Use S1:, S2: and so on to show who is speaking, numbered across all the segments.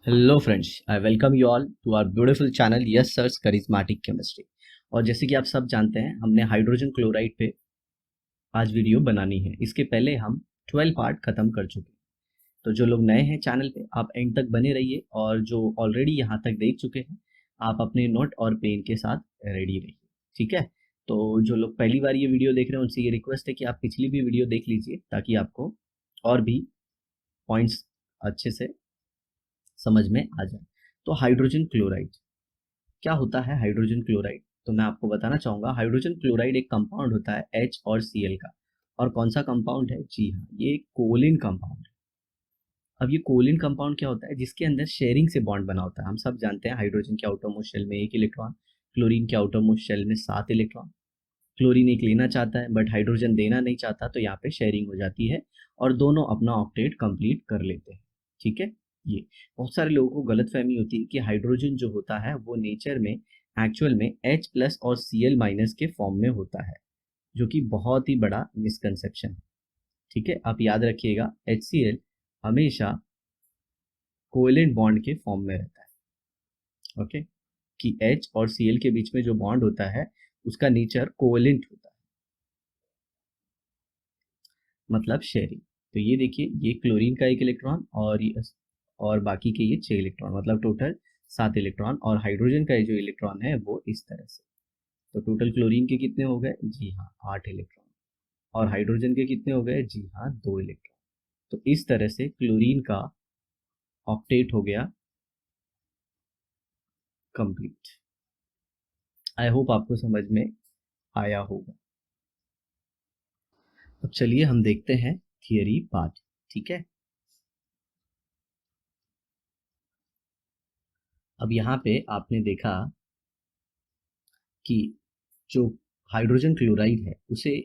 S1: Hello friends, I welcome you all to our beautiful channel yes sirs charismatic chemistry. और जैसे कि आप सब जानते हैं, हमने हाइड्रोजन क्लोराइड पे आज वीडियो बनानी है। इसके पहले हम 12 पार्ट खत्म कर चुके हैं। तो जो लोग नए हैं चैनल पे, आप एंड तक बने रहिए, और जो ऑलरेडी यहाँ तक देख चुके हैं, आप अपने नोट और पेन के साथ रेडी रहिए। ठीक है। तो जो लोग पहली बार ये वीडियो देख रहे हैं, उनसे ये रिक्वेस्ट है कि आप पिछली भी वीडियो देख लीजिए, ताकि आपको और भी पॉइंट्स अच्छे से समझ में आ जाए। तो हाइड्रोजन क्लोराइड क्या होता है? हाइड्रोजन क्लोराइड, तो मैं आपको बताना चाहूँगा, हाइड्रोजन क्लोराइड एक कंपाउंड होता है H और Cl का। और कौन सा कंपाउंड है? जी हाँ, ये कोलिन कंपाउंड है। अब ये कोलिन कंपाउंड क्या होता है? जिसके अंदर शेयरिंग से बॉन्ड बना होता है। हम सब जानते हैं हाइड्रोजन के आउटरमोस्ट शेल में 1 इलेक्ट्रॉन, क्लोरीन के आउटरमोस्ट शेल में 7 इलेक्ट्रॉन। क्लोरीन एक लेना चाहता है बट हाइड्रोजन देना नहीं चाहता, तो यहाँ पे शेयरिंग हो जाती है और दोनों अपना ऑक्टेट कंप्लीट कर लेते हैं। ठीक है। ये बहुत सारे लोगों को गलतफहमी होती है कि हाइड्रोजन जो होता है वो नेचर में एक्चुअल में H प्लस और Cl माइनस के फॉर्म में होता है, जो कि बहुत ही बड़ा मिसकंसेप्शन है। ठीक है, आप याद रखिएगा, HCl हमेशा कोवेलेंट बॉन्ड के फॉर्म में रहता है। ओके, कि H और Cl के बीच में जो बॉन्ड होता है उसका नेचर कोवेलेंट होता है, मतलब शेयरिंग। तो ये देखिए, ये क्लोरीन का 1 इलेक्ट्रॉन और बाकी के ये 6 इलेक्ट्रॉन, मतलब टोटल 7 इलेक्ट्रॉन। और हाइड्रोजन का ये जो इलेक्ट्रॉन है वो इस तरह से। तो टोटल क्लोरीन के कितने हो गए? जी हाँ, 8 इलेक्ट्रॉन। और हाइड्रोजन के कितने हो गए? जी हाँ, 2 इलेक्ट्रॉन। तो इस तरह से क्लोरीन का ऑक्टेट हो गया कंप्लीट। आई होप आपको समझ में आया होगा। अब चलिए हम देखते हैं थियरी पार्ट। ठीक है। अब यहाँ पे आपने देखा कि जो हाइड्रोजन क्लोराइड है उसे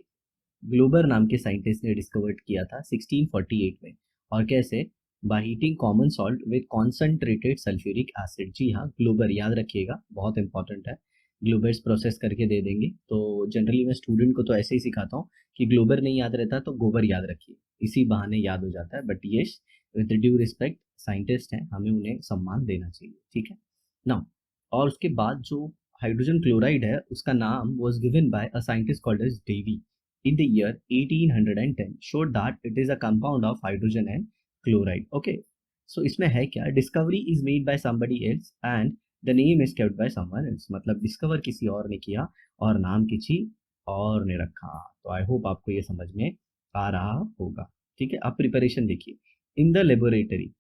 S1: ग्लोबर नाम के साइंटिस्ट ने डिस्कवर्ड किया था 1648 में। और कैसे? By heating common salt with concentrated sulphuric acid. जी हाँ, ग्लोबर याद रखिएगा, बहुत इंपॉर्टेंट है। ग्लोबर्स प्रोसेस करके दे देंगे। तो जनरली मैं स्टूडेंट को तो ऐसे ही सिखाता हूँ कि ग्लोबर नहीं याद रहता तो गोबर याद रखिए, इसी बहाने याद हो जाता है। बट ये विद ड्यू रिस्पेक्ट, साइंटिस्ट हैं, हमें उन्हें सम्मान देना चाहिए। ठीक है ना। और उसके बाद जो हाइड्रोजन क्लोराइड है उसका नाम was given by a scientist called as Davy in the year 1810, showed that it is a compound of hydrogen and chloride. Okay, so इसमें है क्या? Discovery is made by somebody else and the name is kept by someone else। मतलब discover किसी और ने किया और नाम किसी और ने रखा। तो आई होप आपको ये समझ में आ रहा होगा। ठीक है, अब प्रिपरेशन देखिए। In the laboratory,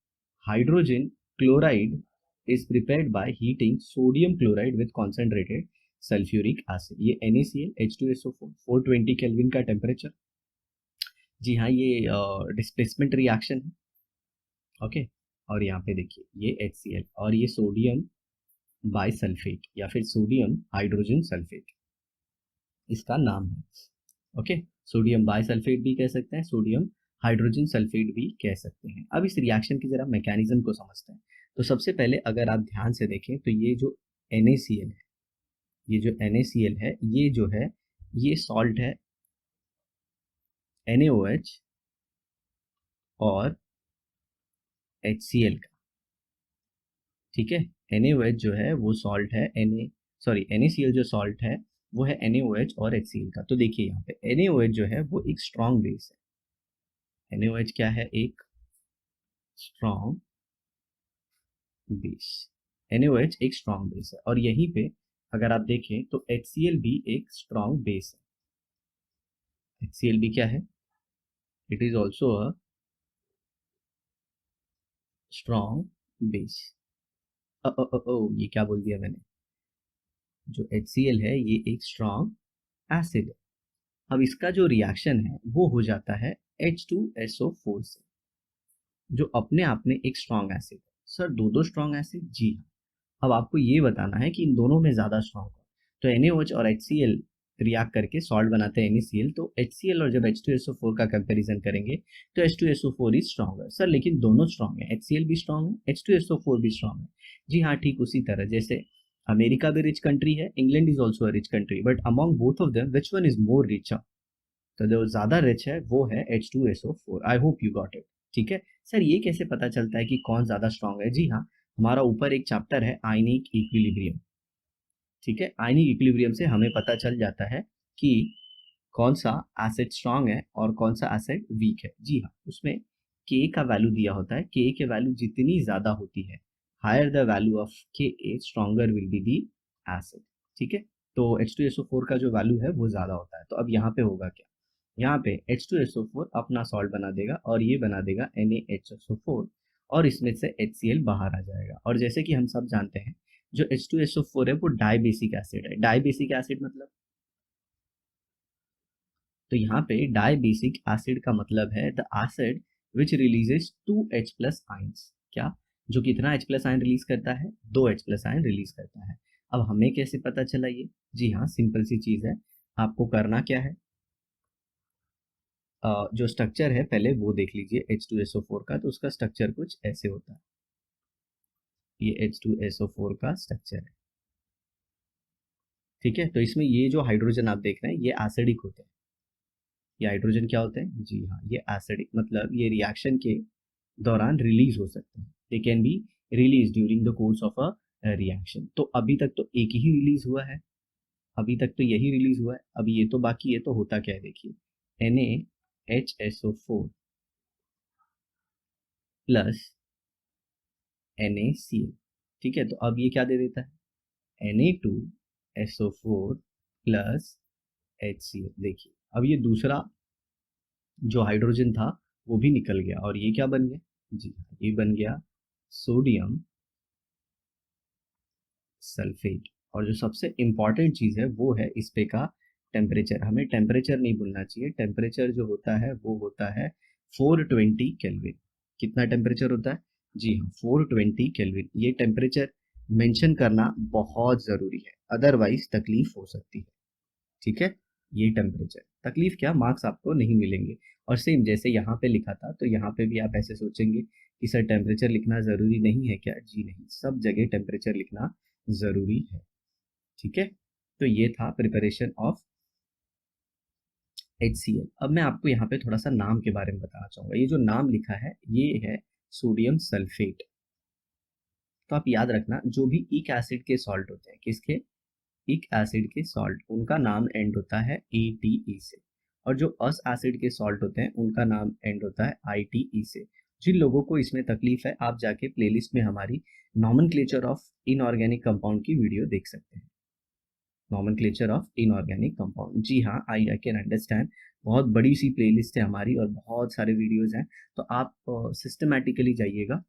S1: hydrogen chloride is prepared by heating sodium chloride with concentrated sulphuric acid. ये NaCl H2SO4, 420 केल्विन का टेम्परेचर। जी हाँ, ये डिस्प्लेसमेंट रिएक्शन है। ओके। और यहाँ पे देखिए, ये HCl और ये सोडियम बाइसल्फेट या फिर सोडियम हाइड्रोजन सल्फेट इसका नाम है। ओके, सोडियम बाइसल्फेट भी कह सकते हैं, सोडियम हाइड्रोजन सल्फेट भी कह सकते हैं। अब इस रिएक्शन की जरा मैकेनिज्म को समझते हैं। तो सबसे पहले अगर आप ध्यान से देखें तो ये जो NaCl है, ये जो NaCl है, ये जो है, ये सॉल्ट है NaOH और HCl का। ठीक है, NaOH जो है वो सॉल्ट है NaCl जो सॉल्ट है वो है NaOH और HCl का। तो देखिए यहाँ पे NaOH जो है वो एक स्ट्रॉन्ग बेस है। NaOH क्या है? एक स्ट्रॉन्ग बेस। NaOH एक स्ट्रॉन्ग बेस है। और यहीं पे अगर आप देखें तो HCl भी एक स्ट्रॉन्ग बेस है। HCl भी क्या है? It is also a strong base. ये क्या बोल दिया मैंने? जो HCl है ये एक स्ट्रॉन्ग एसिड है। अब इसका जो रिएक्शन है वो हो जाता है H2SO4 से, जो अपने आप में एक स्ट्रॉन्ग एसिड है। सर, दो दो स्ट्रॉन्ग एसिड? जी हाँ। अब आपको ये बताना है कि इन दोनों में ज़्यादा स्ट्रॉन्ग है। तो NaOH और HCl रिएक्ट करके सॉल्ट बनाते हैं NaCl। तो HCl और जब H2SO4 का कंपैरिजन करेंगे तो H2SO4 इज स्ट्रॉन्गर। सर लेकिन दोनों स्ट्रॉन्ग है, HCl भी स्ट्रॉन्ग है, H2SO4 भी स्ट्रॉन्ग है। जी हाँ, ठीक उसी तरह जैसे अमेरिका भी रिच कंट्री है, England is also a rich country, but among both of them which one is more richer? तो जो ज़्यादा रिच है वो है H2SO4। I hope you got it. ठीक है। सर ये कैसे पता चलता है कि कौन ज़्यादा स्ट्रॉन्ग है? जी हाँ, हमारा ऊपर एक चैप्टर है आयनिक इक्विलिब्रियम, ठीक है। आयनिक इक्विलिब्रियम से हमें पता चल जाता है कि कौन सा एसिड स्ट्रांग है और कौन सा एसिड वीक है। जी हाँ, उसमें के का वैल्यू दिया होता है, के के वैल्यू जितनी ज़्यादा होती है, higher the value of K a stronger will be the acid, ठीक है। तो H2SO4 का जो वैल्यू है वो ज़्यादा होता है। तो अब यहाँ पे होगा क्या, यहाँ पे H2SO4 अपना सॉल्ट बना देगा और ये बना देगा NaHSO4 और इसमें से HCl बाहर आ जाएगा। और जैसे कि हम सब जानते हैं जो H2SO4 है वो डाइबेसिक एसिड है। डाइबेसिक एसिड मतलब, तो यहाँ पे डाइबेसिक एसिड का मतलब है the acid which releases 2H+ ions. क्या, जो कितना H+ आयन रिलीज करता है, 2H+ आयन रिलीज करता है। अब हमें कैसे पता चला ये, जी हाँ, सिंपल सी चीज है। आपको करना क्या है, जो स्ट्रक्चर है पहले वो देख लीजिए H2SO4 का। तो उसका स्ट्रक्चर कुछ ऐसे होता है, ये H2SO4 का स्ट्रक्चर है, ठीक है। तो इसमें ये जो हाइड्रोजन आप देख रहे हैं ये एसिडिक होते हैं। ये हाइड्रोजन क्या होते हैं, जी हाँ, ये एसिडिक, मतलब ये रिएक्शन के दौरान रिलीज हो सकते हैं। They can be release during the course of a reaction. तो अभी तक तो एक ही रिलीज हुआ है, अभी तक तो यही रिलीज हुआ है। अभी ये तो बाकी है, तो होता क्या है देखिए, NaHSO4 प्लस NaCl, ठीक है। तो अब ये क्या दे देता है, Na2SO4 प्लस HCl। देखिए अब ये दूसरा जो हाइड्रोजन था वो भी निकल गया और ये क्या बन गया, जी हाँ, ये बन गया सोडियम सल्फेट। और जो सबसे इम्पॉर्टेंट चीज़ है वो है इस पे का टेम्परेचर। हमें टेम्परेचर नहीं भूलना चाहिए। टेम्परेचर जो होता है वो होता है 420 केल्विन। कितना टेम्परेचर होता है, जी हाँ, 420 केल्विन। ये टेम्परेचर मेंशन करना बहुत ज़रूरी है, अदरवाइज तकलीफ हो सकती है, ठीक है। ये टेम्परेचर, तकलीफ क्या, मार्क्स आपको नहीं मिलेंगे। और सेम जैसे यहाँ पे लिखा था, तो यहाँ पे भी आप ऐसे सोचेंगे कि सर टेम्परेचर लिखना ज़रूरी नहीं है क्या, जी नहीं, सब जगह टेम्परेचर लिखना ज़रूरी है, ठीक है। तो ये था प्रिपरेशन ऑफ HCl। अब मैं आपको यहाँ पे थोड़ा सा नाम के बारे में बताना चाहूँगा। ये जो नाम लिखा है ये है सोडियम सल्फेट। तो आप याद रखना, जो भी इक एसिड के सॉल्ट होते हैं, किसके, इक एसिड के सॉल्ट, उनका नाम एंड होता है ATE से। और जो अस एसिड के सॉल्ट होते हैं उनका नाम एंड होता है ITE से। जिन लोगों को इसमें तकलीफ है, आप जाके प्लेलिस्ट में हमारी नॉमेनक्लेचर ऑफ इनऑर्गेनिक कंपाउंड की वीडियो देख सकते हैं। नॉमेनक्लेचर ऑफ इनऑर्गेनिक कंपाउंड, जी हाँ, आई कैन अंडरस्टैंड। बहुत बड़ी सी प्लेलिस्ट है हमारी और बहुत सारे वीडियोस हैं। तो आप सिस्टमैटिकली जाइएगा,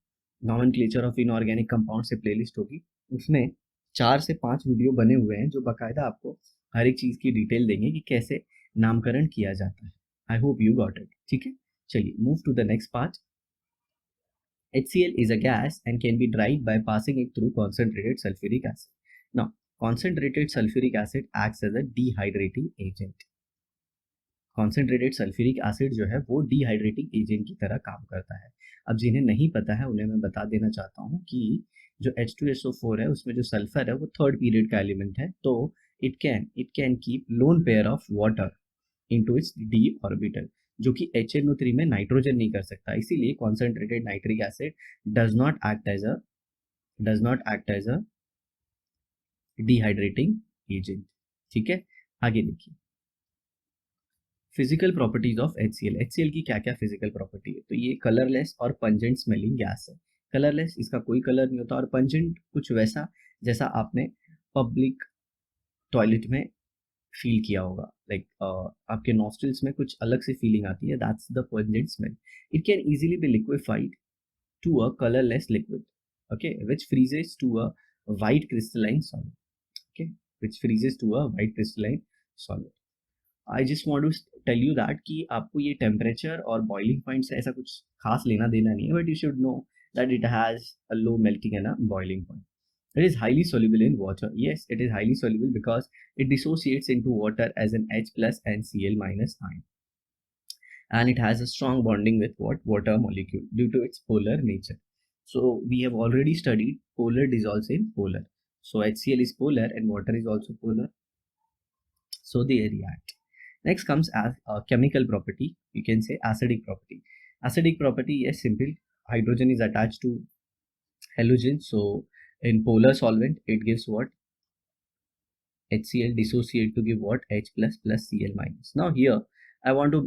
S1: नॉमेनक्लेचर ऑफ इनऑर्गेनिक कंपाउंड से प्लेलिस्ट होगी, उसमें 4 से 5 वीडियो बने हुए हैं जो बाकायदा आपको हर एक चीज़ की डिटेल देंगे कि कैसे नामकरण किया जाता है। I hope you got it, ठीक है। चलिए move to the next part. HCl is a gas and can be dried by passing it through concentrated sulfuric acid. Now, concentrated sulfuric acid acts as a dehydrating agent. Concentrated sulphuric acid जो है वो dehydrating agent की तरह काम करता है। अब जिन्हें नहीं पता है उन्हें मैं बता देना चाहता हूँ कि जो H2SO4 है उसमें जो सल्फर है वो थर्ड पीरियड का एलिमेंट है। तो it can keep lone pair of water into its d orbital, जो कि HNO3 में नाइट्रोजन नहीं कर सकता। इसीलिए concentrated nitric acid does not act as a dehydrating agent, ठीक है। आगे देखिए, फिजिकल प्रॉपर्टीज ऑफ HCl की क्या क्या फिजिकल प्रॉपर्टी है। तो ये कलरलेस और पंजेंट स्मेलिंग गैस है। कलरलेस, इसका कोई कलर नहीं होता, और पंजेंट कुछ वैसा जैसा आपने पब्लिक टॉयलेट में फील किया होगा, लाइक आपके नॉस्ट्रिल्स में कुछ अलग से फीलिंग आती है, that's the pungent smell. It can easily be liquefied to a colourless liquid, okay, which freezes to a white crystalline solid, okay, which freezes to a white crystalline solid. I just want to tell you that कि आपको ये temperature और boiling point से ऐसा कुछ खास लेना देना नहीं है, but you should know that it has a low melting and a boiling point. It is highly soluble in water. Yes, it is highly soluble because it dissociates into water as an H plus and Cl minus ion. And it has a strong bonding with what? Water molecule due to its polar nature. So we have already studied polar dissolves in polar. So HCl is polar and water is also polar. So they react. Next comes as a chemical property. You can say acidic property. Acidic property, yes, simple. Hydrogen is attached to halogen. So in polar solvent, it gives what? HCl dissociate to give what? H plus Cl minus. Now here I want to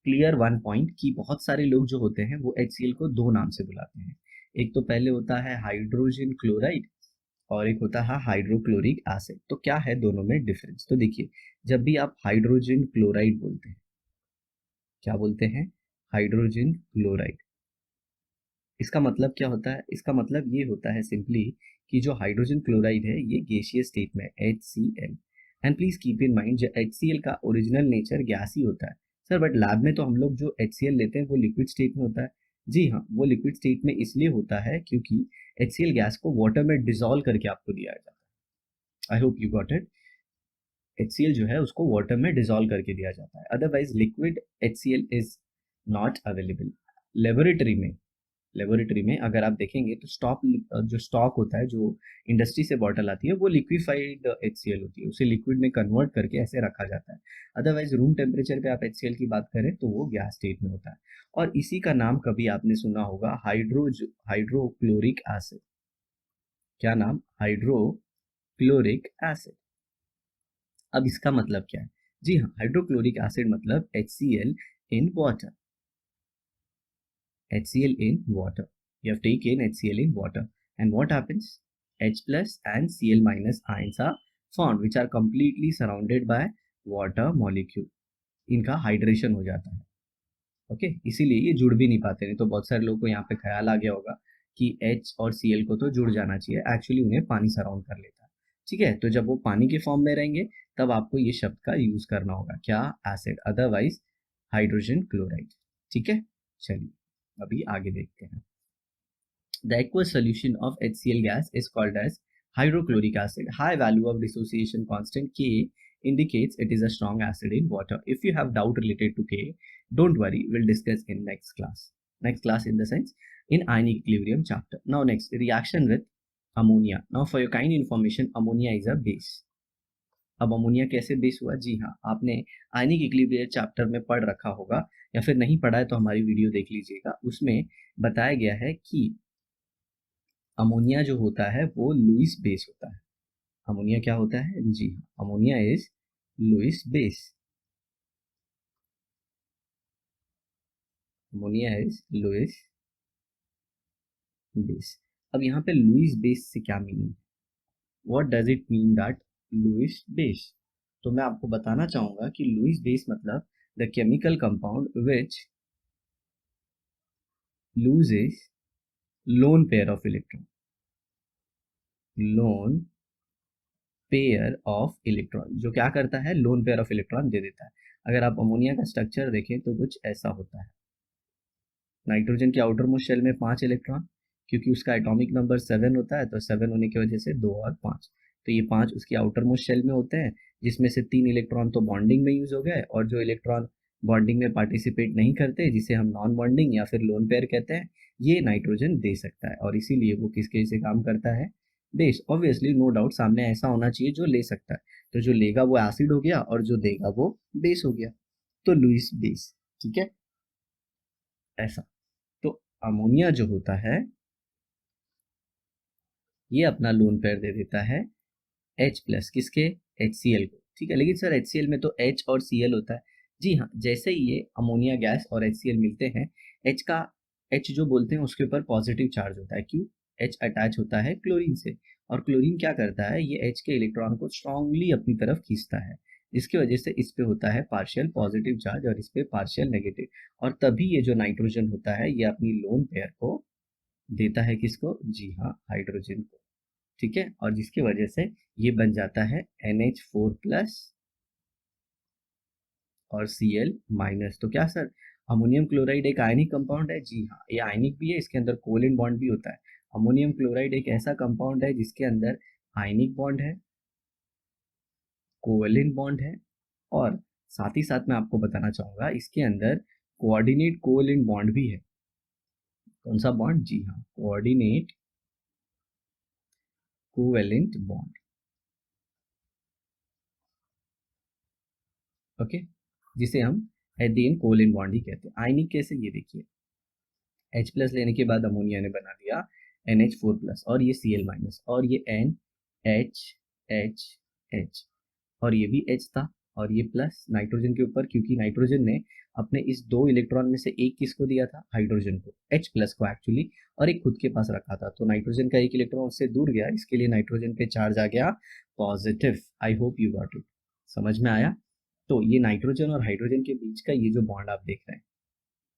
S1: clear one point कि बहुत सारे लोग जो होते हैं वो HCl को दो नाम से बुलाते हैं. एक तो पहले होता है हाइड्रोजन क्लोराइड और एक होता है हाइड्रोक्लोरिक एसिड. तो क्या है दोनों में डिफरेंस? तो देखिए, जब भी आप हाइड्रोजन क्लोराइड बोलते हैं, क्या बोलते हैं? Hydrogen chloride. इसका मतलब क्या होता है? इसका मतलब ये होता है सिंपली कि जो हाइड्रोजन क्लोराइड है ये गैसियस स्टेट में HCl. And please keep in mind जो HCl का ओरिजिनल नेचर गैस ही होता है. सर बट लैब में तो हम लोग जो HCl लेते हैं वो लिक्विड स्टेट में होता है. जी हाँ, वो लिक्विड स्टेट में इसलिए होता है क्योंकि HCl गैस को वाटर में डिजोल्व करके आपको दिया जाता है. I hope you got it. HCl जो है उसको वाटर में डिजोल्व करके दिया जाता है. Otherwise liquid HCl is not available. Laboratory में अगर आप देखेंगे तो जो स्टॉक होता है, जो इंडस्ट्री से बॉटल आती है, वो लिक्विफाइड HCl होती है. उसे लिक्विड में कन्वर्ट करके ऐसे रखा जाता है. अदरवाइज रूम टेम्परेचर पे आप HCl की बात करें तो वो गैस स्टेट में होता है. और इसी का नाम कभी आपने सुना होगा हाइड्रोक्लोरिक एसिड. क्या नाम? Hydrochloric acid. अब इसका मतलब क्या है? जी हाँ, हाइड्रोक्लोरिक एसिड मतलब HCl in water. HCl in water. You have taken HCl in water. And what happens? H plus and Cl minus ions are formed, which are completely surrounded by water molecule. इनका hydration हो जाता है. Okay, इसीलिए ये जुड़ भी नहीं पाते. नहीं तो बहुत सारे लोगों को यहाँ पे ख्याल आ गया होगा कि H और Cl को तो जुड़ जाना चाहिए. एक्चुअली उन्हें पानी सराउंड कर लेता है. ठीक है, तो जब वो पानी के फॉर्म में रहेंगे तब आपको ये शब्द का यूज करना होगा. क्या? एसिड. Otherwise hydrogen chloride. ठीक है, चलिए अभी आगे देखते हैं. The aqueous solution of HCl gas is called as hydrochloric acid. High value of dissociation constant K indicates it is a strong acid in water. If you have doubt related to K, don't worry, we'll discuss in next class. Next class in the sense in ionic equilibrium chapter. Now next, reaction with ammonia. Now for your kind information, ammonia is a base. अब ammonia कैसे base हुआ? जी हाँ, आपने ionic equilibrium chapter में पढ़ रखा होगा, या फिर नहीं पढ़ा है तो हमारी वीडियो देख लीजिएगा. उसमें बताया गया है कि अमोनिया जो होता है वो लुईस बेस होता है. अमोनिया क्या होता है? जी हाँ, ammonia is Lewis base. Ammonia is Lewis base. अब यहाँ पे लुईस बेस से क्या मीनिंग है? What does it mean that Lewis base? तो मैं आपको बताना चाहूंगा कि लुईस बेस मतलब the chemical compound which loses lone pair of electron. Lone pair of electron जो क्या करता है? लोन पेयर ऑफ इलेक्ट्रॉन दे देता है. अगर आप अमोनिया का स्ट्रक्चर देखें तो कुछ ऐसा होता है. नाइट्रोजन के आउटर मोस्ट शेल में 5 इलेक्ट्रॉन, क्योंकि उसका एटॉमिक नंबर 7 होता है तो 7 होने की वजह से 2 और 5, तो ये 5 उसकी आउटर मोस्ट शेल में होते हैं, जिसमें से 3 इलेक्ट्रॉन तो बॉन्डिंग में यूज हो गए, और जो इलेक्ट्रॉन बॉन्डिंग में पार्टिसिपेट नहीं करते, जिसे हम नॉन बॉन्डिंग या फिर लोन पेयर कहते हैं, ये नाइट्रोजन दे सकता है. और इसीलिए वो किसके से काम करता है? बेस. ऑब्वियसली नो डाउट सामने ऐसा होना चाहिए जो ले सकता है, तो जो लेगा वो एसिड हो गया और जो देगा वो बेस हो गया. तो लुईस बेस. ठीक है, ऐसा. तो अमोनिया जो होता है ये अपना लोन पेयर दे देता है H प्लस किसके? HCl को. ठीक है, लेकिन सर HCl में तो H और Cl होता है. जी हाँ, जैसे ही ये अमोनिया गैस और HCl मिलते हैं, H जो बोलते हैं उसके ऊपर पॉजिटिव चार्ज होता है. क्यों? H अटैच होता है क्लोरीन से, और क्लोरीन क्या करता है? ये H के इलेक्ट्रॉन को स्ट्रांगली अपनी तरफ खींचता है, जिसकी वजह से इस पे होता है पार्शियल पॉजिटिव चार्ज और इस पे पार्शियल नेगेटिव. और तभी ये जो नाइट्रोजन होता है ये अपनी लोन पेयर को देता है. किसको? जी हाँ, हाइड्रोजन को. ठीक है, और जिसकी वजह से ये बन जाता है NH4 प्लस और Cl माइनस. तो क्या सर अमोनियम क्लोराइड एक आयनिक कंपाउंड है? जी हाँ, ये आयनिक भी है, इसके अंदर कोवेलेंट बॉन्ड भी होता है. अमोनियम क्लोराइड एक ऐसा कंपाउंड है जिसके अंदर आयनिक बॉन्ड है, कोवेलेंट बॉन्ड है, और साथ ही साथ मैं आपको बताना चाहूंगा इसके अंदर कोऑर्डिनेट कोवेलेंट बॉन्ड भी है. कौन सा बॉन्ड? जी हाँ, कोऑर्डिनेट कोवेलेंट बॉन्ड. ओके, जिसे हम at the end covalent bond ही कहते हैं. आयनिक कैसे? ये देखिए, H प्लस लेने के बाद अमोनिया ने बना दिया NH4+ और ये Cl-, और ये NH और ये भी H था, और ये प्लस नाइट्रोजन के ऊपर, क्योंकि नाइट्रोजन ने अपने इस 2 इलेक्ट्रॉन में से एक किसको दिया था, हाइड्रोजन को, H+ को एक्चुअली, और एक खुद के पास रखा था, तो नाइट्रोजन का एक इलेक्ट्रॉन उससे दूर गया, इसके लिए नाइट्रोजन पे चार्ज आ गया positive. I hope you got it, समझ में आया। तो ये नाइट्रोजन और हाइड्रोजन के बीच का ये जो बॉन्ड आप देख रहे हैं,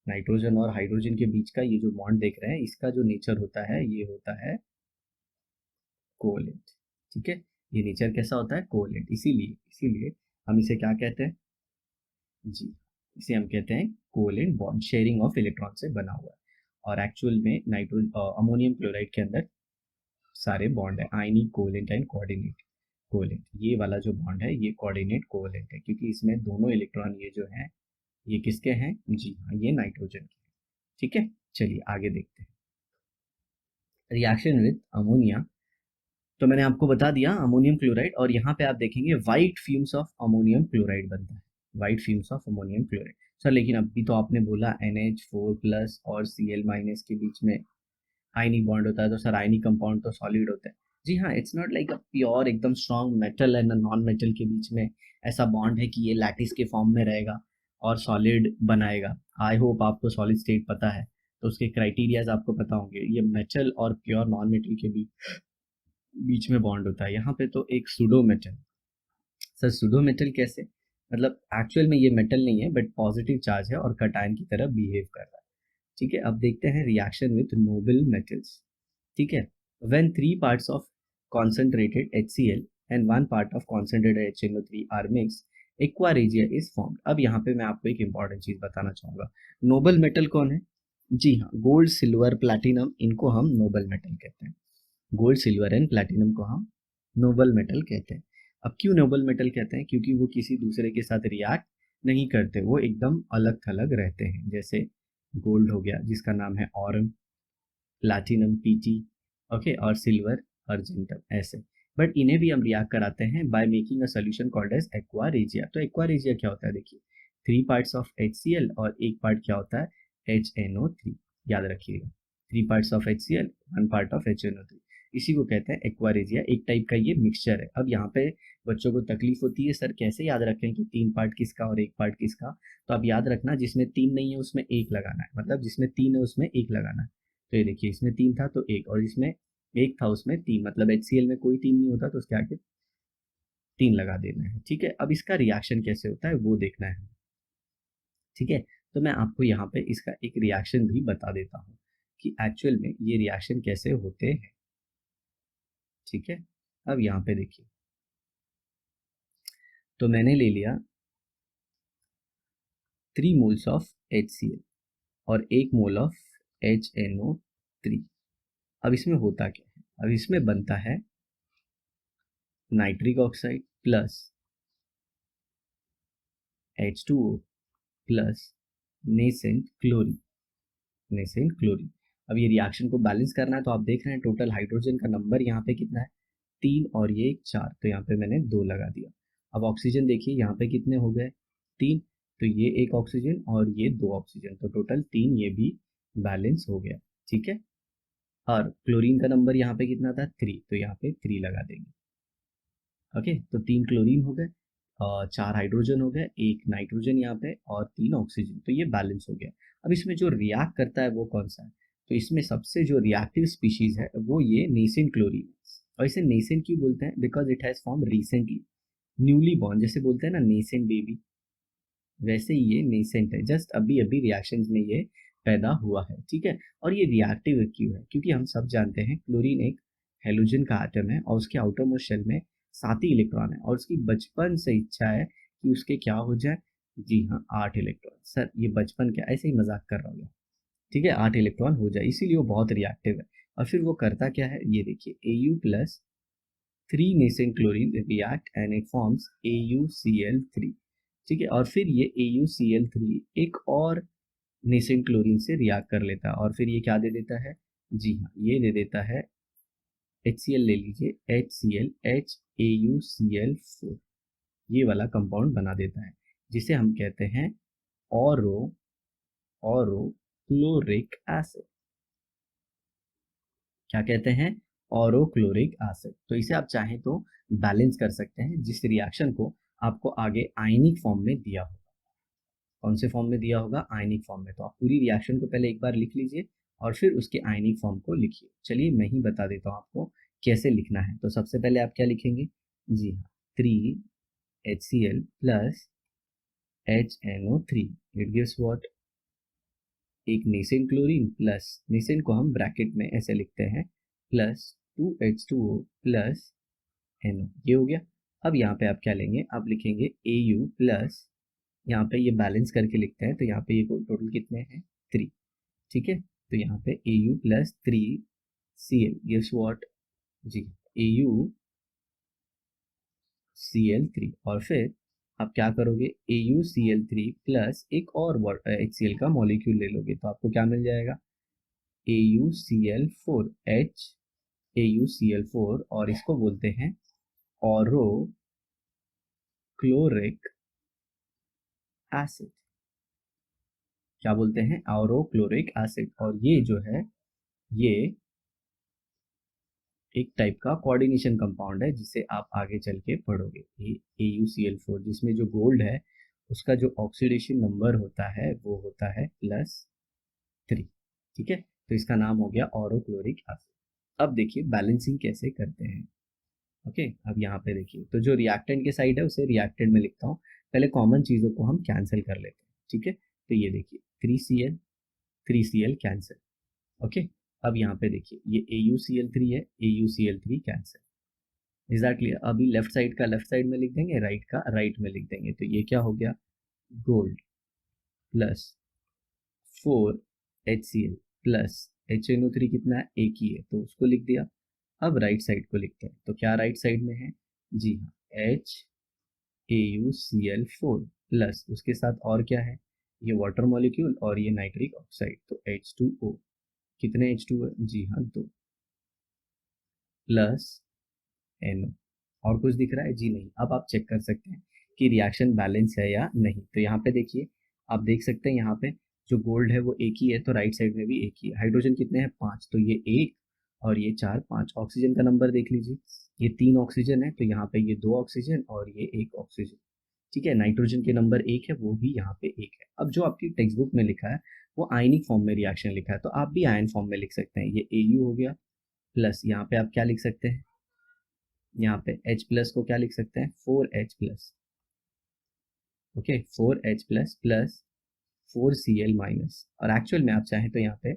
S1: नाइट्रोजन और हाइड्रोजन के बीच का ये जो बॉन्ड देख रहे हैं, इसका जो नेचर होता है, ये होता है कोवेलेंट। ठीक है, ये नेचर कैसा होता है, कोवेलेंट। इसीलिए इसीलिए हम इसे क्या कहते हैं जी, इसे हम कहते हैं covalent bond, sharing of electron से बना हुआ है। और एक्चुअल में अमोनियम क्लोराइड के अंदर सारे बॉन्ड है आयनिक, कोवेलेंट एंड कोऑर्डिनेट कोवेलेंट। ये वाला जो बॉन्ड है ये कोऑर्डिनेट कोवेलेंट है, क्योंकि इसमें दोनों इलेक्ट्रॉन ये जो है ये किसके हैं, जी हाँ, ये नाइट्रोजन के हैं। ठीक है, चलिए आगे देखते हैं। रिएक्शन विद अमोनिया, तो मैंने आपको बता दिया अमोनियम क्लोराइड, और यहाँ पे आप देखेंगे white fumes of ammonium chloride बनता है, white fumes of ammonium chloride. Sir लेकिन अभी तो आपने बोला NH4+ और Cl- के बीच में आयनिक बॉन्ड होता है, तो सर आयनिक कंपाउंड तो सॉलिड होता है। जी हाँ, it's not like a pure एकदम strong metal and non metal के बीच में ऐसा बॉन्ड है कि ये लैटिस के फॉर्म में रहेगा और सॉलिड बनाएगा। आई होप आपको सॉलिड स्टेट पता है, तो उसके क्राइटेरियाज आपको पता होंगे। ये मेटल और प्योर नॉन मेटल के बीच में बॉन्ड होता है। यहाँ पे तो एक pseudo metal. Sir pseudo metal कैसे, मतलब एक्चुअल में ये मेटल नहीं है, बट पॉजिटिव चार्ज है और कटायन की तरह बिहेव कर रहा है। ठीक है, अब देखते हैं रिएक्शन विथ नोबल मेटल्स। ठीक है, when 3 parts of concentrated HCl and 1 part of concentrated HNO3 are mixed, aqua regia is formed. अब यहाँ पे मैं आपको एक इंपॉर्टेंट चीज बताना चाहूंगा। नोबल मेटल कौन है, जी हाँ, गोल्ड, सिल्वर, प्लैटिनम, इनको हम नोबल मेटल कहते हैं। गोल्ड, सिल्वर एंड प्लैटिनम को हम नोबल मेटल कहते हैं। अब क्यों नोबल मेटल कहते हैं, क्योंकि वो किसी दूसरे के साथ रिएक्ट नहीं करते, वो एकदम अलग थलग रहते हैं। जैसे गोल्ड हो गया जिसका नाम है ऑरम, प्लैटिनम पीटी, ओके, और सिल्वर अर्जेंटम, ऐसे। बट इन्हें भी हम रिएक्ट कराते हैं by making a solution called as aqua regia. तो एक्वा रेजिया क्या होता है, देखिए 3 पार्ट्स ऑफ HCl और एक पार्ट क्या होता है HNO3, याद रखिएगा, 3 parts of HCl, 1 part of HNO3, इसी को कहते हैं एक्वा रेजिया। एक टाइप का ये मिक्सचर है। अब यहाँ पे बच्चों को तकलीफ होती है, सर कैसे याद रखें कि 3 पार्ट किसका और 1 पार्ट किसका। तो आप याद रखना, जिसमें 3 नहीं है उसमें 1 लगाना है, मतलब जिसमें 3 है उसमें 1 लगाना है। तो ये देखिए, इसमें 3 था तो 1, और जिसमें 1 था उसमें 3, मतलब HCl में कोई 3 नहीं होता तो उसके आगे 3 लगा देना है। ठीक है, अब इसका रिएक्शन कैसे होता है वो देखना है। ठीक है, तो मैं आपको यहाँ पे इसका एक रिएक्शन भी बता देता हूँ कि एक्चुअल में ये रिएक्शन कैसे होते हैं। ठीक है, अब यहाँ पे देखिए, तो मैंने ले लिया 3 मोल्स ऑफ HCl और 1 मोल ऑफ HNO3। अब इसमें होता क्या है, अब इसमें बनता है nitric oxide plus H2O plus nascent chlorine, nascent chlorine. अब ये रिएक्शन को बैलेंस करना है, तो आप देख रहे हैं टोटल हाइड्रोजन का नंबर यहाँ पे कितना है, 3, और ये 4, तो यहाँ पे मैंने 2 लगा दिया। अब ऑक्सीजन देखिए यहाँ पे कितने हो गए, 3, तो ये 1 ऑक्सीजन और ये 2 ऑक्सीजन, तो टोटल 3, ये भी बैलेंस हो गया। ठीक है, और क्लोरीन का नंबर यहाँ पे कितना था, 3, तो यहाँ पे 3 लगा देंगे। ओके, तो 3 क्लोरीन हो गए, 4 हाइड्रोजन हो गए, 1 नाइट्रोजन यहाँ पे और 3 ऑक्सीजन, तो ये बैलेंस हो गया। अब इसमें जो रिएक्ट करता है वो कौन सा है, तो इसमें सबसे जो रिएक्टिव स्पीशीज है वो ये नेसेंट क्लोरीन है। और इसे नेसेंट क्यों बोलते हैं, because it has form recently, newly born, जैसे बोलते हैं ना नेसेंट बेबी, वैसे ही ये नेसेंट है, जस्ट अभी अभी रिएक्शंस में ये पैदा हुआ है। ठीक है, और ये रिएक्टिव क्यों है, क्योंकि हम सब जानते हैं क्लोरीन एक हेलोजन का एटम है और उसके आउटर मोस्ट शेल में 7 ही इलेक्ट्रॉन है, और उसकी बचपन से इच्छा है कि उसके क्या हो जाए, जी हाँ, 8 इलेक्ट्रॉन। सर ये बचपन क्या, ऐसे ही मजाक कर रहा हूँ, ठीक है, 8 इलेक्ट्रॉन हो जाए, इसीलिए वो बहुत रिएक्टिव है। और फिर वो करता क्या है, ये देखिए Au plus 3 nascent chlorine react and it forms AuCl3। ठीक है, और फिर ये AuCl3 एक और नेसेंट क्लोरीन से रिएक्ट कर लेता है, और फिर ये क्या दे देता है, जी हाँ, ये दे देता है HCl, ले लीजिए HCl, HAuCl4, ये वाला कंपाउंड बना देता है, जिसे हम कहते हैं ऑरो क्लोरिक एसिड। क्या कहते हैं, ऑरोक्लोरिक एसिड। तो इसे आप चाहें तो बैलेंस कर सकते हैं, जिस रिएक्शन को आपको आगे आयनिक फॉर्म में दिया होगा। कौन से फॉर्म में दिया होगा, आयनिक फॉर्म में। तो आप पूरी रिएक्शन को पहले एक बार लिख लीजिए और फिर उसके आयनिक फॉर्म को लिखिए। चलिए मैं ही बता देता हूँ आपको कैसे लिखना है। तो सबसे पहले आप क्या लिखेंगे, जी हाँ, 3HCl plus HNO3, it gives what, एक नेसेन क्लोरीन प्लस, नेसेन को हम ब्रैकेट में ऐसे लिखते हैं, प्लस 2H2O प्लस NO, ये हो गया। अब यहाँ पे आप क्या लेंगे, आप लिखेंगे AU प्लस, यहाँ पे ये बैलेंस करके लिखते हैं, तो यहाँ पे ये टोटल कितने हैं, 3, ठीक है। तो यहाँ पे AU plus 3Cl gives what, जी, AuCl3, और फिर आप क्या करोगे, AuCl3 प्लस एक और HCl का मॉलिक्यूल ले लोगे, तो आपको क्या मिल जाएगा, AuCl4, और इसको बोलते हैं ऑरोक्लोरिक एसिड। क्या बोलते हैं, ऑरोक्लोरिक एसिड। और ये जो है, ये एक टाइप का कोऑर्डिनेशन कंपाउंड है, जिसे आप आगे चल के पढ़ोगे। ये AuCl4, जिसमें जो गोल्ड है उसका जो ऑक्सीडेशन नंबर होता है वो होता है +3, ठीक है। तो इसका नाम हो गया ऑरोक्लोरिक एसिड। अब देखिए बैलेंसिंग कैसे करते हैं। ओके, अब यहाँ पे देखिए, तो जो रिएक्टेंट के साइड है उसे रिएक्टेंट में लिखता हूँ। पहले कॉमन चीज़ों को हम कैंसिल कर लेते हैं, ठीक है। तो ये देखिए 3Cl कैंसिल, ओके। अब यहाँ पे देखिए ये AuCl3 है, AuCl3 cancel, is that clear. अभी लेफ्ट साइड का लेफ्ट साइड में लिख देंगे, राइट का राइट में लिख देंगे। तो ये क्या हो गया, gold plus 4HCl plus HNO3 कितना है, एक ही है, तो उसको लिख दिया। अब राइट साइड को लिखते हैं, तो क्या राइट साइड में है, जी हाँ, HAuCl4 प्लस उसके साथ और क्या है, ये वाटर मॉलिक्यूल और ये नाइट्रिक ऑक्साइड, तो H2O, कितने H2O है, जी हाँ 2, प्लस NO। और कुछ दिख रहा है, जी नहीं। अब आप चेक कर सकते हैं कि रिएक्शन बैलेंस है या नहीं। तो यहाँ पे देखिए, आप देख सकते हैं यहाँ पे जो गोल्ड है वो एक ही है, तो राइट साइड में भी एक ही है। हाइड्रोजन कितने हैं, 5, तो ये 1 और ये 4, 5। ऑक्सीजन का नंबर देख लीजिए, ये 3 ऑक्सीजन है, तो यहाँ पे ये 2 ऑक्सीजन और ये 1 ऑक्सीजन, ठीक है। नाइट्रोजन के नंबर 1 है, वो भी यहाँ पे 1 है। अब जो आपकी टेक्स्ट बुक में लिखा है वो आयनिक फॉर्म में रिएक्शन लिखा है, तो आप भी आयन फॉर्म में लिख सकते हैं। ये AU हो गया, प्लस यहाँ पे आप क्या लिख सकते हैं, यहाँ पे H प्लस को क्या लिख सकते हैं, 4H plus, okay, 4H plus plus 4Cl minus. और एक्चुअल में आप चाहें तो यहाँ पे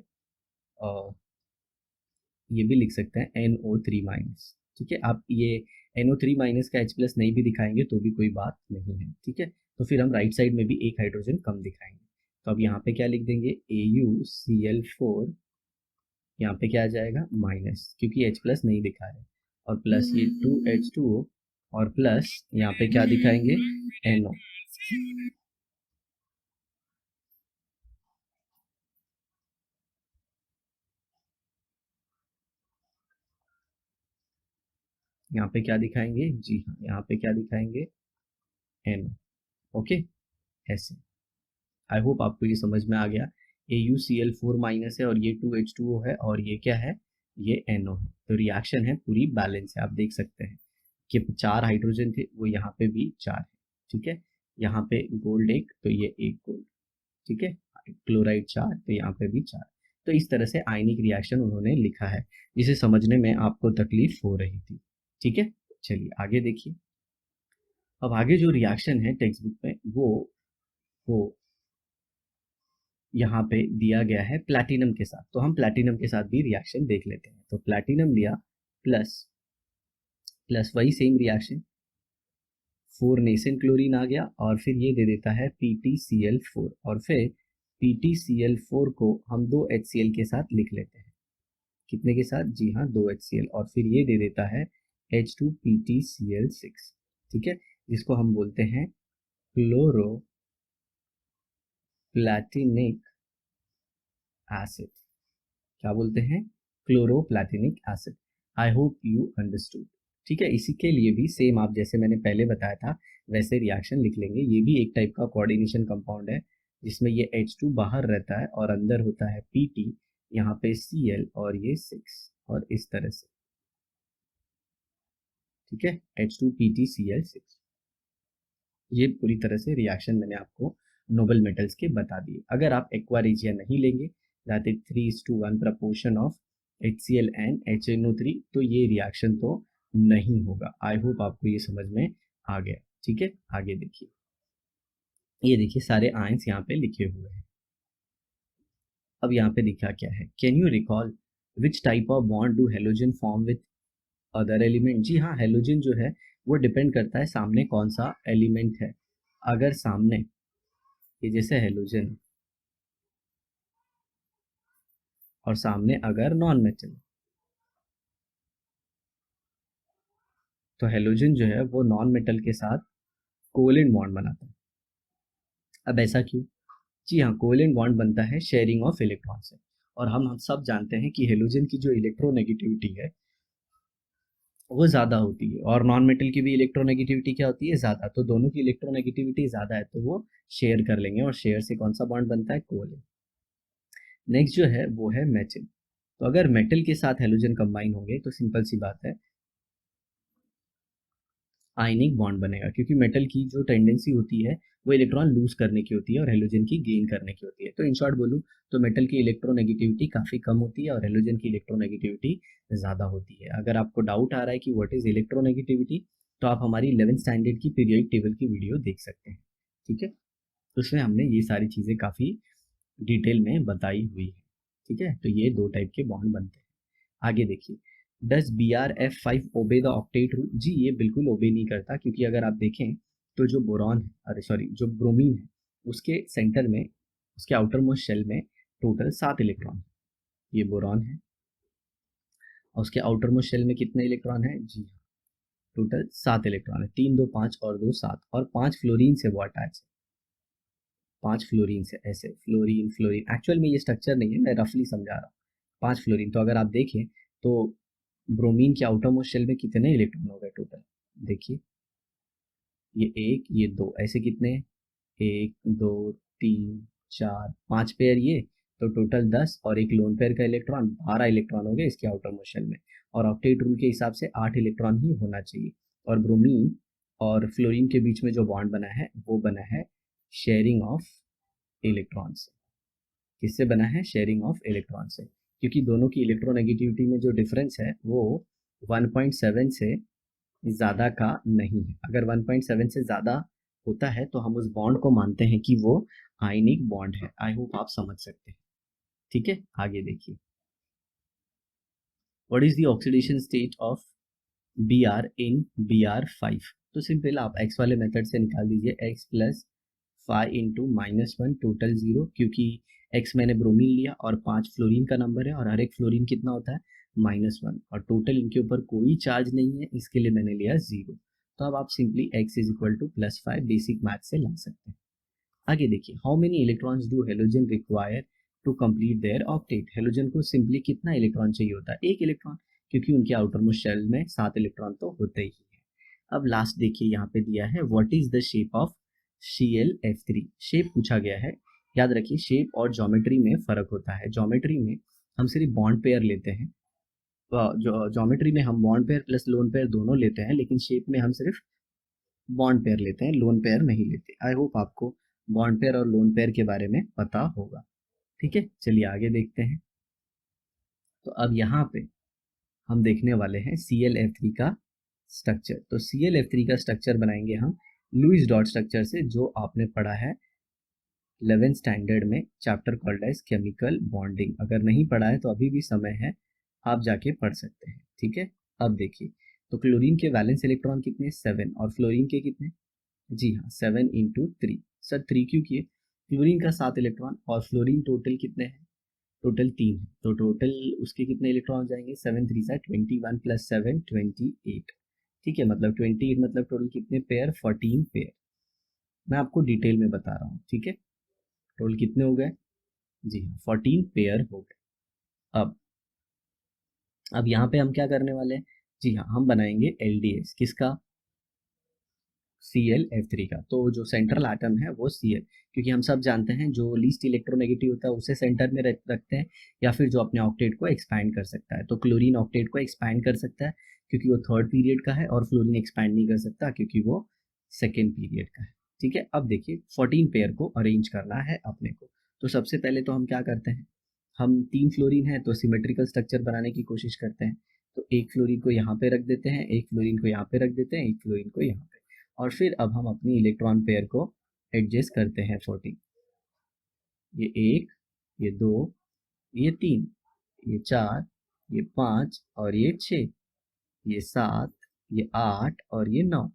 S1: ये भी लिख सकते हैं NO3 माइनस, ठीक है। आप ये NO3 माइनस का H प्लस नहीं भी दिखाएंगे तो भी कोई बात नहीं है, ठीक है। तो फिर हम राइट साइड में भी एक हाइड्रोजन कम दिखाएंगे। तो अब यहाँ पे क्या लिख देंगे, AuCl4, यहाँ पे क्या आ जाएगा, माइनस, क्योंकि H प्लस नहीं दिखा है, और प्लस ये 2H2O, और प्लस यहाँ पे क्या दिखाएंगे, NO। यहाँ पे क्या दिखाएंगे, जी हाँ, यहाँ पे क्या दिखाएंगे, NO, ओके, ऐसे। आई होप आपको ये समझ में आ गया। AuCl4 माइनस है और ये 2H2O है, और ये क्या है, ये NO है। तो रिएक्शन है पूरी बैलेंस है। आप देख सकते हैं कि 4 हाइड्रोजन थे, वो यहाँ पे भी 4 है, ठीक है। यहाँ पे गोल्ड 1, तो ये 1 गोल्ड, ठीक है। क्लोराइड 4, तो यहाँ पे भी 4। तो इस तरह से आयनिक रिएक्शन उन्होंने लिखा है, जिसे समझने में आपको तकलीफ हो रही थी, ठीक है। चलिए आगे देखिए। अब आगे जो रिएक्शन है टेक्स्ट बुक में, वो यहाँ पे दिया गया है प्लैटिनम के साथ। तो हम प्लैटिनम के साथ भी रिएक्शन देख लेते हैं। तो प्लैटिनम लिया, प्लस प्लस वही सेम रिएक्शन, 4 नेसेन क्लोरीन आ गया, और फिर ये दे देता है PtCl4, और फिर PtCl4 को हम 2 HCl के साथ लिख लेते हैं। कितने के साथ, जी हाँ 2 HCl, और फिर ये दे देता है H2PtCl6, ठीक है, जिसको हम बोलते हैं क्लोरो प्लैटिनिक एसिड। क्या बोलते हैं, क्लोरोप्लैटिनिक acid. I hope you understood, ठीक है। इसी के लिए भी सेम, आप जैसे मैंने पहले बताया था वैसे रिएक्शन लिख लेंगे। ये भी एक टाइप का कोऑर्डिनेशन कंपाउंड है, जिसमें ये H2 बाहर रहता है और अंदर होता है Pt, यहाँ पे Cl और ये 6, और इस तरह से, ठीक है, H2PtCl6। ये पूरी तरह से रिएक्शन मैंने आपको नोबल मेटल्स के बता दिए। अगर आप एक्वा रेजिया नहीं लेंगे, that is 3:1 proportion of HCl and HNO3, तो ये रिएक्शन तो नहीं होगा। आई होप आपको ये समझ में आ गया। ठीक है, आगे देखिए, ये देखिए सारे आयंस यहाँ पे लिखे हुए हैं। अब यहाँ पे लिखा क्या है, can you recall which type of bond do halogen form with other element. जी हाँ, हेलोजन जो है वो डिपेंड करता है सामने कौन सा एलिमेंट है। अगर सामने ये जैसे हेलोजन और सामने अगर नॉन मेटल, तो हेलोजन जो है वो नॉन मेटल के साथ कोवेलेंट बॉन्ड बनाता है। अब ऐसा क्यों? जी हाँ, कोवेलेंट बॉन्ड बनता है शेयरिंग ऑफ इलेक्ट्रॉन से। और हम सब जानते हैं कि हेलोजन की जो इलेक्ट्रोनेगेटिविटी है वो ज़्यादा होती है, और नॉन मेटल की भी इलेक्ट्रोनेगेटिविटी क्या होती है, ज़्यादा। तो दोनों की इलेक्ट्रोनेगेटिविटी ज़्यादा है, तो वो शेयर कर लेंगे, और शेयर से कौन सा बॉन्ड बनता है, कोवेलेंट। नेक्स्ट जो है वो है मेटल। तो अगर मेटल के साथ हेलोजन कंबाइन होंगे तो सिंपल सी बात है, आयनिक बॉन्ड बनेगा, क्योंकि मेटल की जो टेंडेंसी होती है वो इलेक्ट्रॉन लूज करने की होती है और हेलोजन की गेन करने की होती है। तो इन शॉर्ट बोलूँ तो मेटल की इलेक्ट्रोनेगेटिविटी काफ़ी कम होती है और हेलोजन की इलेक्ट्रोनेगेटिविटी ज़्यादा होती है। अगर आपको डाउट आ रहा है कि व्हाट इज़ इलेक्ट्रोनेगेटिविटी, तो आप हमारी 11th स्टैंडर्ड की पीरियोडिक टेबल की वीडियो देख सकते हैं। ठीक है, उसमें हमने ये सारी चीज़ें काफ़ी डिटेल में बताई हुई है। ठीक है, तो ये दो टाइप के बॉन्ड बनते हैं। आगे देखिए, does BrF5 obey the octet rule. जी ये बिल्कुल ओबे नहीं करता, क्योंकि अगर आप देखें तो जो बोरॉन है, अरे सॉरी, जो ब्रोमीन है, उसके सेंटर में, उसके आउटर मोस्ट शेल में टोटल 7 इलेक्ट्रॉन है। ये बोरॉन है और उसके आउटर मोस्ट शेल में कितने इलेक्ट्रॉन है, जी टोटल 7 इलेक्ट्रॉन है। 3 2 5 और 2 7, और 5 फ्लोरीन से वो अटैच है। 5 फ्लोरीन से, ऐसे फ्लोरीन फ्लोरीन, एक्चुअल में ये स्ट्रक्चर नहीं है, मैं रफली समझा रहा हूँ। 5 फ्लोरीन, तो अगर आप देखें तो ब्रोमीन के आउटर मोस्ट शेल में कितने इलेक्ट्रॉन हो गए टोटल, देखिए ये एक, ये दो, ऐसे कितने, 1 2 3 4 5 पेयर ये, तो टोटल 10, और एक लोन पेयर का इलेक्ट्रॉन, 12 इलेक्ट्रॉन हो गए इसके आउटर मोस्ट शेल में। और ऑक्टेट रूल के हिसाब से 8 इलेक्ट्रॉन ही होना चाहिए। और ब्रोमीन और फ्लोरीन के बीच में जो बॉन्ड बना है वो बना है शेयरिंग ऑफ इलेक्ट्रॉन से। किससे बना है, शेयरिंग ऑफ इलेक्ट्रॉन से, क्योंकि दोनों की इलेक्ट्रोनेगेटिविटी में जो डिफरेंस है वो 1.7 से ज़्यादा का नहीं है। अगर 1.7 से ज़्यादा होता है तो हम उस बॉन्ड को मानते हैं कि वो आयनिक बॉन्ड है। आई होप आप समझ सकते हैं। ठीक है, आगे देखिए, what is the oxidation state of Br in Br5। तो सिंपल आप x वाले मेथड से निकाल दीजिए, x प्लस 5 इंटू -1 टोटल 0, क्योंकि x मैंने ब्रोमीन लिया और 5 फ्लोरीन का नंबर है, और हर एक फ्लोरीन कितना होता है, -1, और टोटल इनके ऊपर कोई चार्ज नहीं है, इसके लिए मैंने लिया 0। तो अब आप simply x is equal to +5 basic math से ला सकते हैं। आगे देखिए, how many electrons do halogen require to complete their octet. Halogen को सिंपली कितना इलेक्ट्रॉन चाहिए होता है, एक इलेक्ट्रॉन, क्योंकि उनके आउटर मोस्ट शेल में 7 इलेक्ट्रॉन तो होते ही है। अब लास्ट देखिए, यहाँ पे दिया है what is the shape of ClF3। Shape पूछा गया है। याद रखिए, शेप और ज्योमेट्री में फर्क होता है। ज्योमेट्री में हम सिर्फ बॉन्ड पेयर लेते हैं, जो ज्योमेट्री में हम bond pair plus lone pair दोनों लेते हैं, लेकिन शेप में हम सिर्फ बॉन्ड पेयर लेते हैं, लोन पेयर नहीं लेते। आई होप आपको बॉन्ड पेयर और लोन पेयर के बारे में पता होगा। ठीक है, चलिए आगे देखते हैं। तो अब यहाँ पे हम देखने वाले हैं ClF3 का स्ट्रक्चर। तो ClF3 का स्ट्रक्चर बनाएंगे हम लुईस डॉट स्ट्रक्चर से, जो आपने पढ़ा है 11th स्टैंडर्ड में, chapter called as chemical bonding. अगर नहीं पढ़ा है तो अभी भी समय है, आप जाके पढ़ सकते हैं। ठीक है, अब देखिए, तो क्लोरीन के वैलेंस इलेक्ट्रॉन कितने, 7, और फ्लोरीन के कितने, जी हाँ 7 इंटू 3। सर 3 क्यों किए, क्लोरीन का 7 इलेक्ट्रॉन और फ्लोरीन टोटल कितने हैं, टोटल 3 है, तो टोटल उसके कितने इलेक्ट्रॉन हो जाएंगे, 7 3 सा 21 प्लस 7 28। ठीक है, मतलब 28, मतलब टोटल कितने पेयर, 14 पेयर। मैं आपको डिटेल में बता रहा हूँ। ठीक है, टोटल कितने हो गए, जी हाँ 14 पेयर हो गए। अब अब यहाँ पे हम क्या करने वाले हैं, जी हाँ हम बनाएंगे LDS, किसका, Cl F3 का। तो जो सेंट्रल एटम है वो Cl, क्योंकि हम सब जानते हैं जो लीस्ट इलेक्ट्रोनेगेटिव होता है उसे सेंटर में रखते हैं, या फिर जो अपने ऑक्टेट को एक्सपैंड कर सकता है। तो क्लोरीन ऑक्टेट को एक्सपैंड कर सकता है क्योंकि वो थर्ड पीरियड का है, और फ्लोरीन एक्सपैंड नहीं कर सकता क्योंकि वो सेकेंड पीरियड का है। ठीक है, अब देखिए 14 पेयर को अरेंज करना है अपने को। तो सबसे पहले तो हम क्या करते हैं, हम 3 फ्लोरीन है तो सिमेट्रिकल स्ट्रक्चर बनाने की कोशिश करते हैं। तो एक फ्लोरीन को यहाँ पे रख देते हैं, एक फ्लोरीन को यहाँ पे रख देते हैं, एक फ्लोरीन को यहाँ पे, और फिर अब हम अपनी इलेक्ट्रॉन पेयर को एडजस्ट करते हैं 14। ये 1, ये 2, ये 3, ये 4, ये 5 और ये 6, ये 7, ये 8 और ये 9,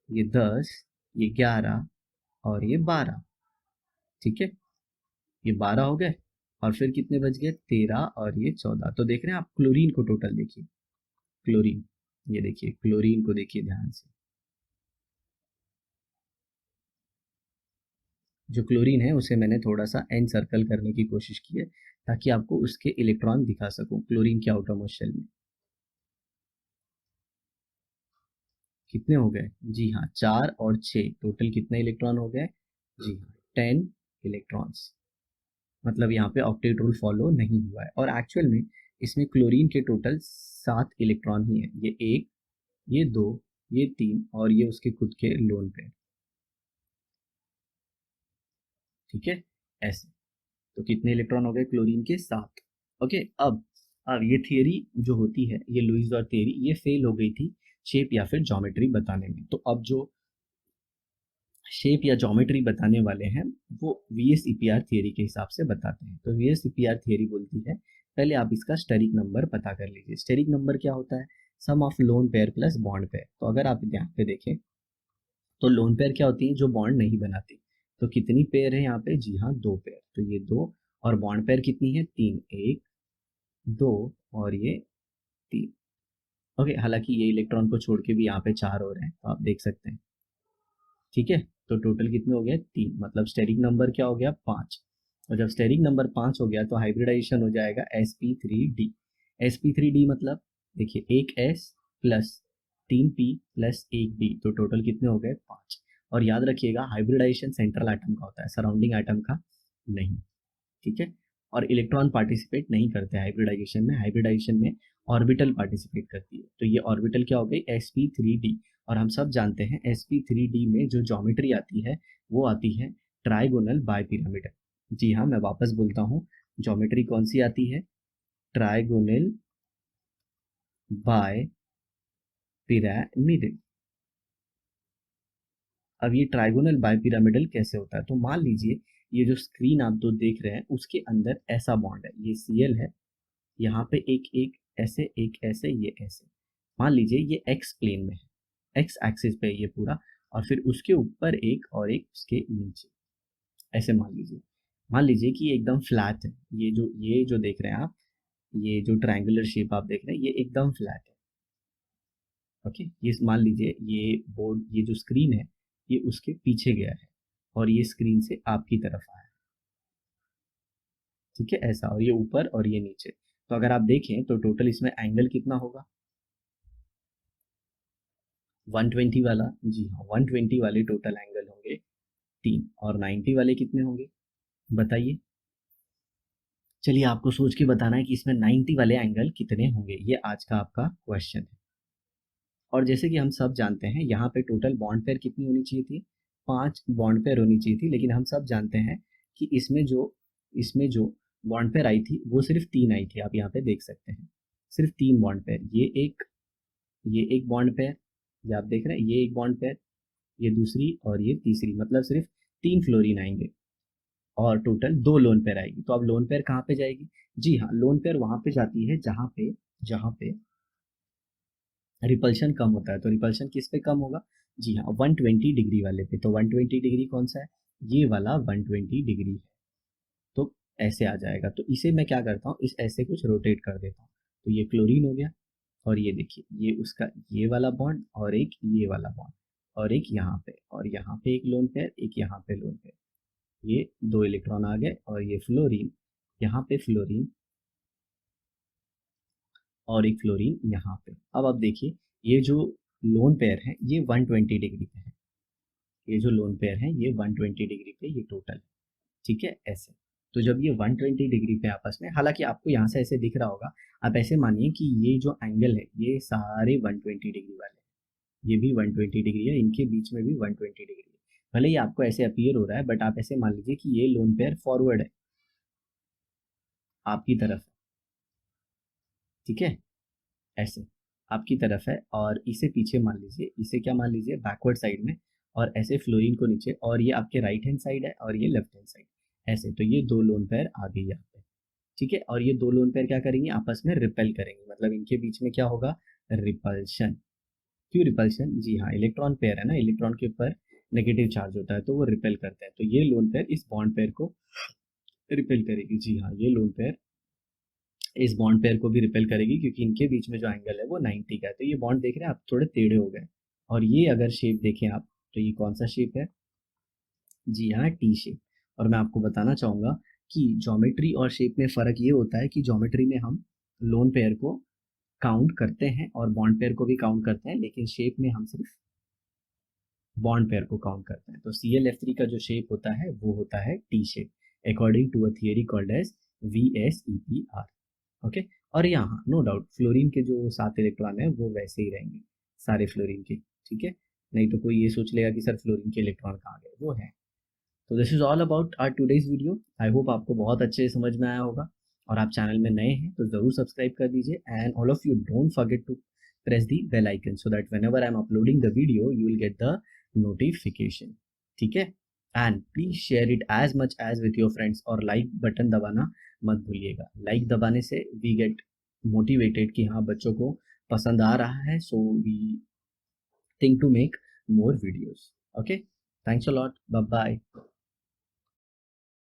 S1: ये 10, ये 11 और ये 12। ठीक है, ये 12 हो गए, और फिर कितने बच गए, 13 और ये 14। तो देख रहे हैं आप, क्लोरीन को टोटल देखिए, क्लोरीन, ये देखिए क्लोरीन को देखिए ध्यान से। जो क्लोरीन है उसे मैंने थोड़ा सा एन सर्कल करने की कोशिश की है ताकि आपको उसके इलेक्ट्रॉन दिखा सकूं क्लोरीन के आउटरमोस्ट शेल में। कितने हो गए, जी हाँ 4 और 6, टोटल कितने इलेक्ट्रॉन हो गए, जी हाँ 10 इलेक्ट्रॉन्स। मतलब यहाँ पे ऑक्टेट रूल फॉलो नहीं हुआ है, और एक्चुअल में इसमें क्लोरीन के टोटल 7 इलेक्ट्रॉन ही है। ये 1, ये 2, ये 3 और ये उसके खुद के लोन पेयर। ठीक है, ऐसे। तो कितने इलेक्ट्रॉन हो गए क्लोरीन के, 7। ओके, अब ये थियरी जो होती है, ये लुईस और थियरी, ये फेल हो गई थी शेप या फिर ज्योमेट्री बताने में। तो अब जो शेप या ज्योमेट्री बताने वाले हैं वो VSEPR थियरी के हिसाब से बताते हैं। तो VSEPR थियरी बोलती है, पहले आप इसका स्टेरिक नंबर पता कर लीजिए। स्टेरिक नंबर क्या होता है, sum of lone pair plus bond pair. तो अगर आप ध्यान पे देखें तो लोन पेयर क्या होती है, जो बॉन्ड नहीं बनाती। तो कितनी पेयर है यहाँ पे, जी हाँ 2 पेयर, तो ये 2, और बॉन्ड पेयर कितनी है, 3, 1, 2 और ये 3। ओके, हालांकि ये इलेक्ट्रॉन को छोड़ के भी यहाँ पे 4 हो रहे हैं, तो आप देख सकते हैं। ठीक है, तो टोटल कितने हो गए, 3, मतलब स्टेरिक नंबर क्या हो गया, 5। और जब स्टेरिक नंबर 5 हो गया तो हाइब्रिडाइजेशन हो जाएगा sp3d। sp3d मतलब देखिए, एक s plus 3p plus 1d, तो टोटल कितने हो गए, 5। और याद रखिएगा हाइब्रिडाइजेशन सेंट्रल एटम का होता है, सराउंडिंग एटम का नहीं। ठीक है, और इलेक्ट्रॉन पार्टिसिपेट नहीं करते हाइब्रिडाइजेशन में। हाइब्रिडाइजेशन में ऑर्बिटल पार्टिसिपेट करती है। तो ये ऑर्बिटल क्या हो गई, sp3d। और हम सब जानते हैं sp3d में जो ज्योमेट्री आती है वो आती है ट्राइगोनल बायपिरामिडल। जी हाँ, मैं वापस बोलता हूँ, ज्योमेट्री कौन सी आती है, ट्राइगोनल बाय पिरामिडल। अब ये ट्राइगोनल बायपिरामिडल कैसे होता है, तो मान लीजिए ये जो स्क्रीन आप तो देख रहे हैं उसके अंदर ऐसा बॉन्ड है, ये Cl है, यहाँ पे एक एक ऐसे, एक ऐसे, ये ऐसे। मान लीजिए ये एक्स प्लेन में है, एक्स एक्सिस पे है ये पूरा, और फिर उसके ऊपर एक और एक उसके नीचे, ऐसे मान लीजिए कि ये एकदम फ्लैट है। ये जो देख रहे हैं आप, ये जो ट्रायंगुलर शेप आप देख रहे हैं ये एकदम फ्लैट है। ओके, ये मान लीजिए ये बोर्ड, ये जो स्क्रीन है ये उसके पीछे गया है, और ये स्क्रीन से आपकी तरफ आया है। ठीक है, ऐसा, और ये ऊपर और ये नीचे। तो अगर आप देखें तो टोटल इसमें एंगल कितना होगा, 120 वाला, जी हाँ 120 वाले टोटल एंगल होंगे 3, और 90 वाले कितने होंगे, बताइए। चलिए आपको सोच के बताना है कि इसमें 90 वाले एंगल कितने होंगे, ये आज का आपका क्वेश्चन है। और जैसे कि हम सब जानते हैं यहाँ पे टोटल बॉन्ड पेयर कितनी होनी चाहिए थी, 5 बॉन्ड पेयर होनी चाहिए थी, लेकिन हम सब जानते हैं कि इसमें जो बॉन्ड पेयर आई थी वो सिर्फ 3 आई थी। आप यहाँ पे देख सकते हैं, सिर्फ 3 बॉन्ड पेयर, ये एक बॉन्ड पेयर, ये आप देख रहे हैं, ये एक बॉन्ड पेयर, ये दूसरी और ये तीसरी, मतलब सिर्फ 3 फ्लोरीन आएंगे, और टोटल 2 लोन पेयर आएगी। तो अब लोन पेयर कहाँ पे जाएगी, जी हाँ लोन पेयर वहां पे जाती है जहाँ पे रिपल्शन कम होता है। तो रिपल्शन किस पे कम होगा, जी हाँ 120 डिग्री वाले पे। तो 120 डिग्री कौन सा है, ये वाला 120 डिग्री है। तो ऐसे आ जाएगा, तो इसे मैं क्या करता हूँ, इस ऐसे कुछ रोटेट कर देता हूँ। तो ये क्लोरीन हो गया, और ये देखिए ये उसका ये वाला बॉन्ड, और एक ये वाला बॉन्ड, और एक यहाँ पे, और यहाँ पे एक लोन पेयर, एक यहाँ पे लोन पेयर, ये 2 इलेक्ट्रॉन आ गए, और ये फ्लोरीन, यहाँ पे फ्लोरीन, और एक फ्लोरीन यहाँ पे। अब आप देखिए ये जो लोन पेयर है ये 120 डिग्री पे है, ये जो लोन पेयर है ये 120 डिग्री पे ये टोटल है, ठीक है ऐसे। तो जब ये 120 डिग्री पे आपस में, हालांकि आपको यहाँ से ऐसे दिख रहा होगा, आप ऐसे मानिए कि ये जो एंगल है ये सारे 120 डिग्री वाले हैं, ये भी 120 डिग्री है, इनके बीच में भी 120 डिग्री है। भले ही आपको ऐसे अपीयर हो रहा है, बट आप ऐसे मान लीजिए कि ये लोन पेयर फॉरवर्ड है, आपकी तरफ है, ठीक है ऐसे आपकी तरफ है, और इसे पीछे मान लीजिए, इसे क्या मान लीजिए बैकवर्ड साइड में, और ऐसे फ्लोरीन को नीचे, और ये आपके राइट हैंड साइड है और ये लेफ्ट हैंड साइड, ऐसे। तो ये दो लोन पेयर आ गई यहाँ पे, ठीक है। और ये दो लोन पेयर क्या करेंगे, आपस में रिपेल करेंगे, मतलब इनके बीच में क्या होगा, रिपल्शन। क्यों रिपल्शन, जी हाँ, इलेक्ट्रॉन पेयर है ना, इलेक्ट्रॉन के ऊपर नेगेटिव चार्ज होता है तो वो रिपेल करते हैं, तो ये लोन पेयर इस बॉन्ड पेयर को रिपेल करेगी, जी हाँ, ये लोन पेयर इस बॉन्ड पेयर को भी रिपेल करेगी, क्योंकि इनके बीच में जो एंगल है वो 90 का है। तो ये बॉन्ड देख रहे हैं आप, थोड़े टेढ़े हो गए। और ये अगर शेप देखें आप, तो ये कौन सा शेप है, जी हाँ, टी शेप। और मैं आपको बताना चाहूँगा कि ज्योमेट्री और शेप में फ़र्क ये होता है कि ज्योमेट्री में हम लोन पेयर को काउंट करते हैं और बॉन्ड पेयर को भी काउंट करते हैं, लेकिन शेप में हम सिर्फ बॉन्ड पेयर को काउंट करते हैं। तो ClF3 का जो शेप होता है वो होता है T shape, according to a theory called as VSEPR। Okay. और यहाँ नो डाउट फ्लोरीन के जो 7 इलेक्ट्रॉन है वो वैसे ही रहेंगे, सारे फ्लोरीन के, ठीक है। नहीं तो कोई ये सोच लेगा कि सर फ्लोरीन के इलेक्ट्रॉन कहाँ गए, वो है। तो this is all about our today's video. I hope आपको बहुत अच्छे से समझ में आया होगा, और आप चैनल में नए हैं तो ज़रूर सब्सक्राइब कर दीजिए, and all of you don't forget to press the bell icon so that whenever I'm uploading the video you will get the notification, ठीक है। And please share it as much as with your friends, और like button दबाना मत भूलिएगा। Like दबाने से we get motivated कि हाँ बच्चों को पसंद आ रहा है, so we think to make more videos. Okay, thanks a lot, bye bye.